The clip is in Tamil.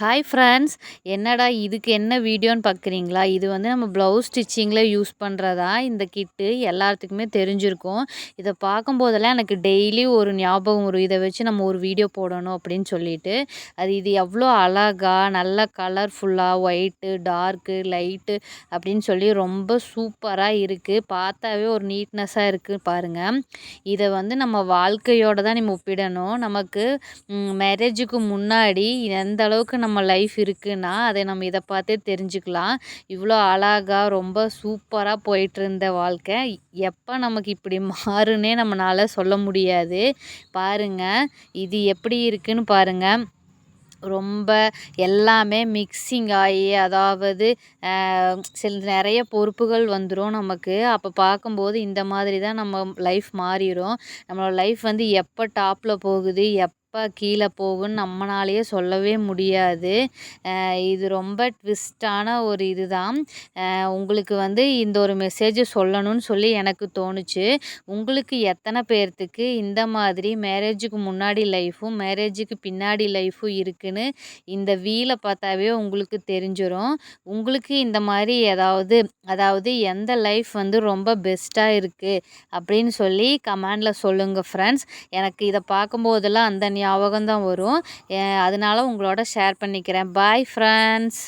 Hi friends. என்னடா இதுக்கு என்ன வீடியோன்னு பார்க்குறீங்களா? இது வந்து நம்ம ப்ளவுஸ் ஸ்டிச்சிங்கில் யூஸ் பண்ணுறதா இந்த கிட்டு எல்லாத்துக்குமே தெரிஞ்சிருக்கும். இதை பார்க்கும்போதெல்லாம் எனக்கு டெய்லி ஒரு ஞாபகம் வரும். இதை வச்சு நம்ம ஒரு வீடியோ போடணும் அப்படின்னு சொல்லிட்டு. இது எவ்வளோ அழகா நல்ல கலர்ஃபுல்லாக ஒயிட்டு, டார்க்கு, லைட்டு அப்படின்னு சொல்லி ரொம்ப சூப்பராக இருக்குது. பார்த்தாவே ஒரு நீட்னஸாக இருக்குது பாருங்கள். இதை வந்து நம்ம வாழ்க்கையோட தான் நம்ம ஒப்பிடணும். நமக்கு மேரேஜுக்கு முன்னாடி எந்த அளவுக்கு நம்ம லைஃப் இருக்குன்னா, அதை நம்ம இத பார்த்தே தெரிஞ்சுக்கலாம். இவ்வளோ அழகா ரொம்ப சூப்பரா போயிட்டுருந்த வாழ்க்கை, எப்ப நமக்கு இப்படி மாறுன்னே நம்மனால சொல்ல முடியாது. பாருங்க, இது எப்படி இருக்குன்னு பாருங்க. ரொம்ப எல்லாமே மிக்ஸிங் ஆயி, அதாவது நெறைய பொறுப்புகள் வந்துரும் நமக்கு. அப்ப பார்க்கும்போது இந்த மாதிரி தான் நம்ம லைஃப் மாறிரும். நம்மளோட லைஃப் வந்து எப்ப டாப்ல போகுது, எப்ப கீழ போகுன்னு நம்மனாலயே சொல்லவே முடியாது. இது ரொம்ப ட்விஸ்ட்டான ஒரு இதுதான். உங்களுக்கு வந்து இந்த ஒரு மெசேஜ சொல்லணும்னு சொல்லி எனக்கு தோணுச்சு. உங்களுக்கு எத்தன பேர்த்துக்கு இந்த மாதிரி மேரேஜுக்கு முன்னாடி லைஃப்பும், மேரேஜுக்கு பின்னாடி லைஃப்பும் இருக்குன்னு இந்த வீல பார்த்தாவே உங்களுக்கு தெரிஞ்சிரும். உங்களுக்கு இந்த மாரி அதாவது எந்த லைஃப் வந்து ரொம்ப பெஸ்ட்டா இருக்கு அப்படின்னு சொல்லி கமெண்ட்ல சொல்லுங்க ஃப்ரெண்ட்ஸ். எனக்கு இத பார்க்கும்போதெல்லாம் அந்த ஞாபகம் தான் வரும். அதனால உங்களோட ஷேர் பண்ணிக்கிறேன். Bye friends.